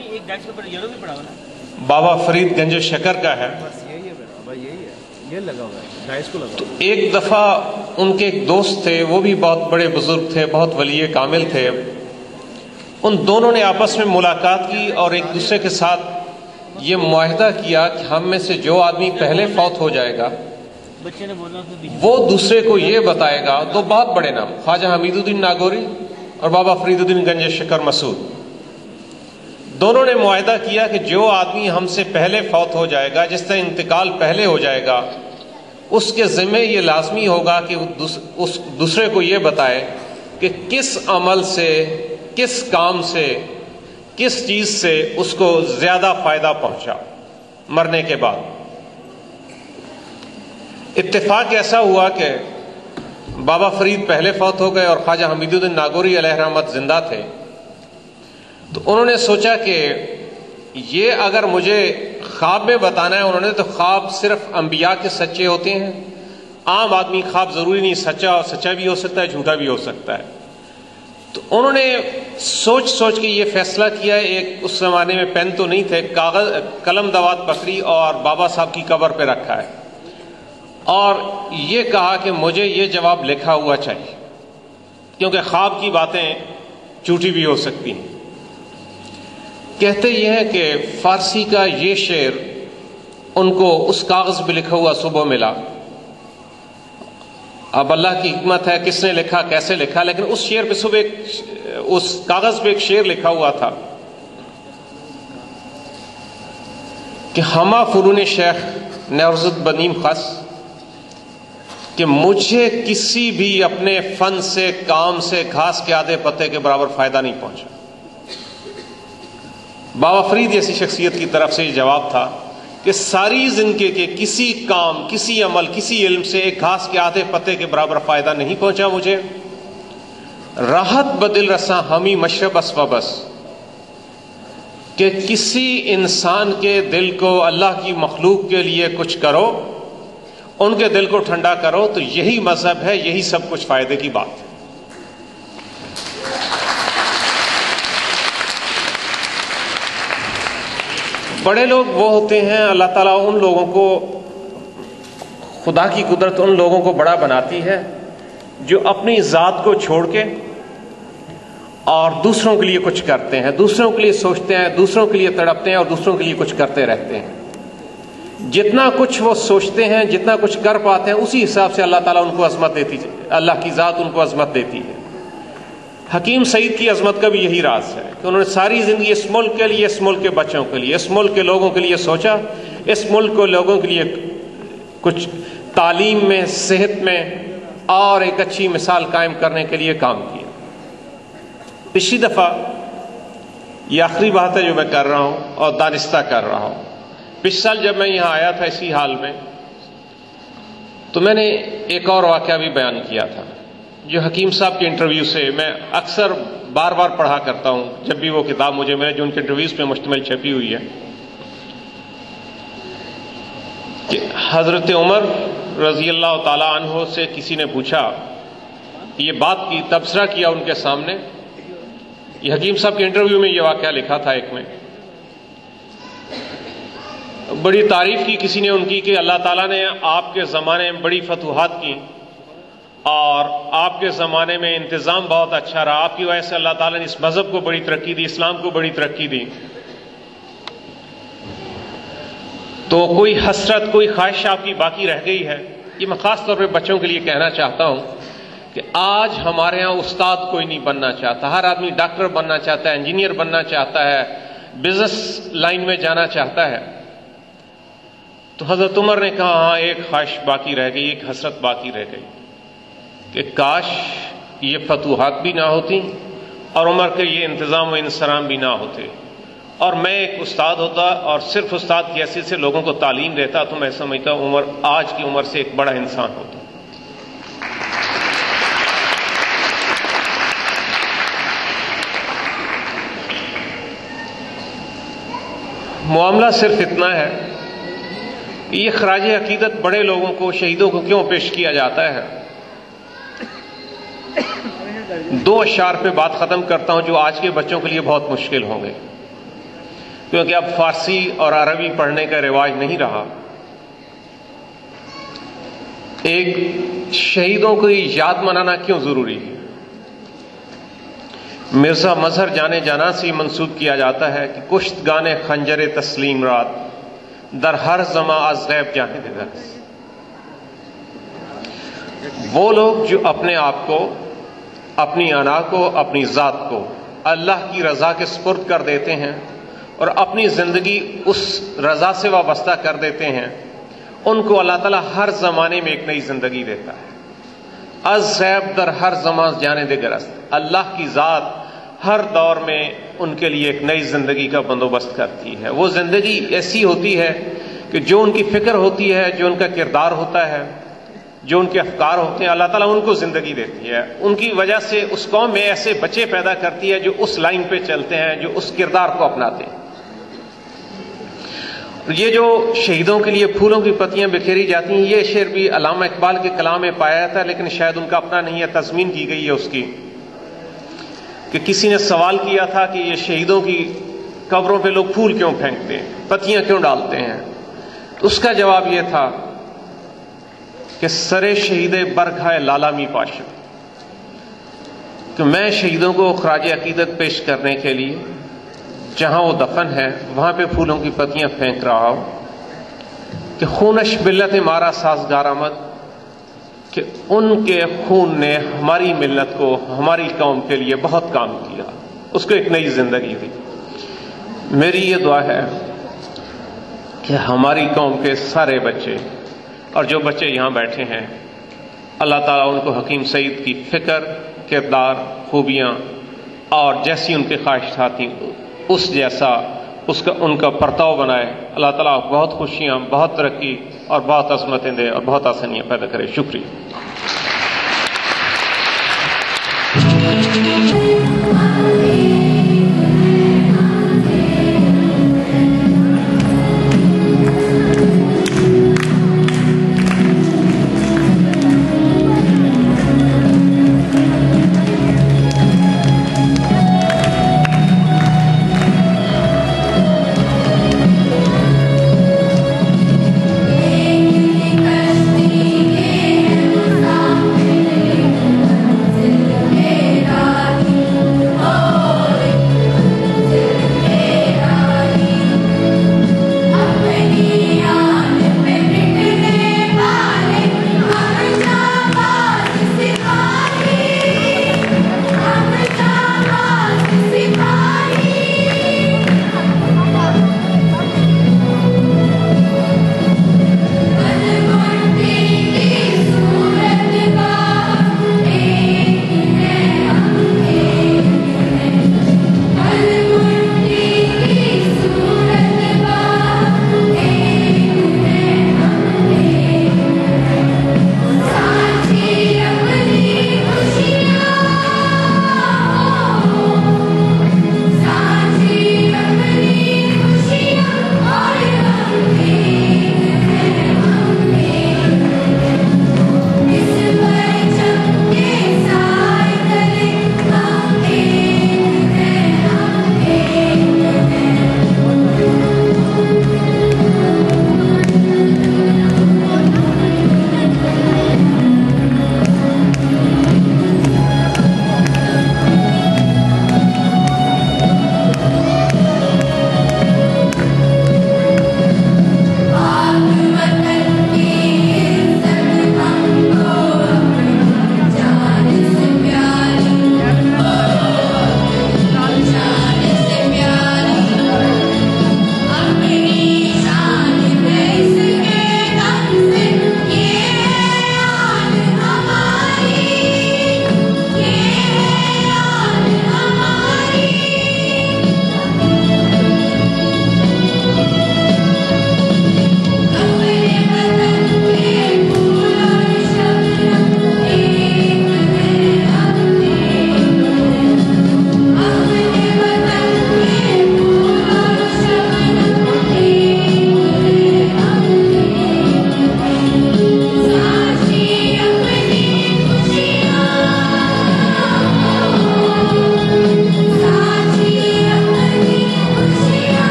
ایک ڈائس کے اوپر یلو بھی پڑا ہوا نا, بابا فرید گنج شکر کا ہے. بس یہی ہے بیٹا, یہی ہے, یہ لگا ہوا ہے ڈائس کو لگا. تو ایک دفعہ ان کے ایک دوست تھے, وہ بھی بہت بڑے بزرگ تھے, بہت ولی کامل تھے. ان دونوں نے آپس میں ملاقات کی اور ایک دوسرے کے ساتھ یہ معاہدہ کیا کہ ہم میں سے جو آدمی پہلے فوت ہو جائے گا بچے نے بولنا وہ دوسرے کو یہ بتائے گا. دو بہت بڑے نام, خواجہ حمید الدین ناگوری اور بابا فرید الدین گنج شکر مسعود, دونوں نے معاہدہ کیا کہ جو آدمی ہم سے پہلے فوت ہو جائے گا, جس کا انتقال پہلے ہو جائے گا, اس کے ذمہ یہ لازمی ہوگا کہ اس دوسرے کو یہ بتائے کہ کس عمل سے, کس کام سے, کس چیز سے اس کو زیادہ فائدہ پہنچا مرنے کے بعد. اتفاق ایسا ہوا کہ بابا فرید پہلے فوت ہو گئے اور خواجہ حمید الدین ناگوری علیہ رحمت زندہ تھے. تو انہوں نے سوچا کہ یہ اگر مجھے خواب میں بتانا ہے, انہوں نے تو خواب صرف انبیاء کے سچے ہوتے ہیں, عام آدمی خواب ضروری نہیں سچا بھی ہو سکتا ہے, جھوٹا بھی ہو سکتا ہے. تو انہوں نے سوچ کے یہ فیصلہ کیا. ایک اس زمانے میں پین تو نہیں تھے, کاغذ قلم دوات پکڑی اور بابا صاحب کی قبر پہ رکھا ہے اور یہ کہا کہ مجھے یہ جواب لکھا ہوا چاہیے, کیونکہ خواب کی باتیں جھوٹی بھی ہو سکتی ہیں. کہتے یہ ہیں کہ فارسی کا یہ شعر ان کو اس کاغذ پہ لکھا ہوا صبح ملا. اب اللہ کی حکمت ہے کس نے لکھا, کیسے لکھا, لیکن اس شعر پہ صبح اس کاغذ پہ ایک شعر لکھا ہوا تھا کہ ہما فنون شیخ نورزد بنیم خس, کہ مجھے کسی بھی اپنے فن سے, کام سے گھاس کے آدھے پتے کے برابر فائدہ نہیں پہنچا. بابا فرید ایسی شخصیت کی طرف سے یہ جواب تھا کہ ساری زندگی کے کسی کام, کسی عمل, کسی علم سے ایک گھاس کے آدھے پتے کے برابر فائدہ نہیں پہنچا مجھے. راحت بدل رساں ہمی مشرب اس و بس, کہ کسی انسان کے دل کو اللہ کی مخلوق کے لیے کچھ کرو, ان کے دل کو ٹھنڈا کرو, تو یہی مذہب ہے, یہی سب کچھ فائدے کی بات ہے. بڑے لوگ وہ ہوتے ہیں, اللہ تعالیٰ ان لوگوں کو, خدا کی قدرت ان لوگوں کو بڑا بناتی ہے جو اپنی ذات کو چھوڑ کے اور دوسروں کے لیے کچھ کرتے ہیں, دوسروں کے لیے سوچتے ہیں, دوسروں کے لیے تڑپتے ہیں اور دوسروں کے لیے کچھ کرتے رہتے ہیں. جتنا کچھ وہ سوچتے ہیں, جتنا کچھ کر پاتے ہیں, اسی حساب سے اللہ تعالیٰ ان کو عظمت دیتی ہے, اللہ کی ذات ان کو عظمت دیتی ہے. حکیم سعید کی عظمت کا بھی یہی راز ہے کہ انہوں نے ساری زندگی اس ملک کے لیے, اس ملک کے بچوں کے لیے, اس ملک کے لوگوں کے لیے سوچا, اس ملک کو لوگوں کے لیے کچھ تعلیم میں, صحت میں اور ایک اچھی مثال قائم کرنے کے لیے کام کیا. پچھلی دفعہ, یہ آخری بات ہے جو میں کر رہا ہوں اور دانستہ کر رہا ہوں, پچھلے سال جب میں یہاں آیا تھا اسی حال میں, تو میں نے ایک اور واقعہ بھی بیان کیا تھا جو حکیم صاحب کے انٹرویو سے میں اکثر بار بار پڑھا کرتا ہوں جب بھی وہ کتاب مجھے ملے, جو ان کے انٹرویوز پہ مشتمل چھپی ہوئی ہے, کہ حضرت عمر رضی اللہ تعالی عنہ سے کسی نے پوچھا, یہ بات کی, تبصرہ کیا ان کے سامنے. یہ حکیم صاحب کے انٹرویو میں یہ واقعہ لکھا تھا ایک میں, بڑی تعریف کی کسی نے ان کی کہ اللہ تعالیٰ نے آپ کے زمانے میں بڑی فتوحات کی اور آپ کے زمانے میں انتظام بہت اچھا رہا, آپ کی وجہ سے اللہ تعالیٰ نے اس مذہب کو بڑی ترقی دی, اسلام کو بڑی ترقی دی. تو کوئی حسرت, کوئی خواہش آپ کی باقی رہ گئی ہے. یہ میں خاص طور پہ بچوں کے لیے کہنا چاہتا ہوں کہ آج ہمارے ہاں استاد کوئی نہیں بننا چاہتا, ہر آدمی ڈاکٹر بننا چاہتا ہے, انجینئر بننا چاہتا ہے, بزنس لائن میں جانا چاہتا ہے. تو حضرت عمر نے کہا ہاں ایک خواہش باقی رہ گئی, ایک حسرت باقی رہ گئی کہ کاش یہ فتوحات بھی نہ ہوتی اور عمر کے یہ انتظام و انصرام بھی نہ ہوتے, اور میں ایک استاد ہوتا اور صرف استاد کی حیثیت سے لوگوں کو تعلیم دیتا, تو میں سمجھتا ہوں عمر آج کی عمر سے ایک بڑا انسان ہوتا. معاملہ صرف اتنا ہے, یہ خراج عقیدت بڑے لوگوں کو, شہیدوں کو کیوں پیش کیا جاتا ہے. 2 اشعار پہ بات ختم کرتا ہوں جو آج کے بچوں کے لیے بہت مشکل ہوں گے. کیونکہ اب فارسی اور عربی پڑھنے کا رواج نہیں رہا، ایک شہیدوں کو یاد منانا کیوں ضروری ہے؟ مرزا مظہر جانے جانا سے منسوب کیا جاتا ہے کہ کشتگان خنجر تسلیم رات در ہر زماں از غیب جانے دے درس۔ وہ لوگ جو اپنے آپ کو، اپنی انا کو، اپنی ذات کو اللہ کی رضا کے سپرد کر دیتے ہیں اور اپنی زندگی اس رضا سے وابستہ کر دیتے ہیں، ان کو اللہ تعالیٰ ہر زمانے میں ایک نئی زندگی دیتا ہے۔ از غیب در ہر زمان جانے دے گرست، اللہ کی ذات ہر دور میں ان کے لیے ایک نئی زندگی کا بندوبست کرتی ہے۔ وہ زندگی ایسی ہوتی ہے کہ جو ان کی فکر ہوتی ہے، جو ان کا کردار ہوتا ہے، جو ان کے افکار ہوتے ہیں، اللہ تعالیٰ ان کو زندگی دیتی ہے۔ ان کی وجہ سے اس قوم میں ایسے بچے پیدا کرتی ہے جو اس لائن پہ چلتے ہیں، جو اس کردار کو اپناتے ہیں۔ یہ جو شہیدوں کے لیے پھولوں کی پتیاں بکھیری جاتی ہیں، یہ شعر بھی علامہ اقبال کے کلام میں پایا جاتا ہے، لیکن شاید ان کا اپنا نہیں ہے، تضمین کی گئی ہے اس کی، کہ کسی نے سوال کیا تھا کہ یہ شہیدوں کی قبروں پہ لوگ پھول کیوں پھینکتے ہیں، پتیاں کیوں ڈالتے ہیں؟ تو اس کا جواب یہ تھا کہ سرے شہید برکھائے لالا می پاشا، کہ میں شہیدوں کو خراج عقیدت پیش کرنے کے لیے جہاں وہ دفن ہے وہاں پہ پھولوں کی پتیاں پھینک رہا ہوں کہ خونش ملت مارا سازگار آمد، کہ ان کے خون نے ہماری ملت کو، ہماری قوم کے لیے بہت کام کیا، اس کو ایک نئی زندگی دی۔ میری یہ دعا ہے کہ ہماری قوم کے سارے بچے اور جو بچے یہاں بیٹھے ہیں، اللہ تعالیٰ ان کو حکیم سعید کی فکر، کردار، خوبیاں اور جیسی ان کی خواہشات تھیں اس جیسا ان کا پرتاؤ بنائے۔ اللہ تعالیٰ بہت خوشیاں، بہت ترقی اور بہت عظمتیں دے اور بہت آسانیاں پیدا کرے۔ شکریہ۔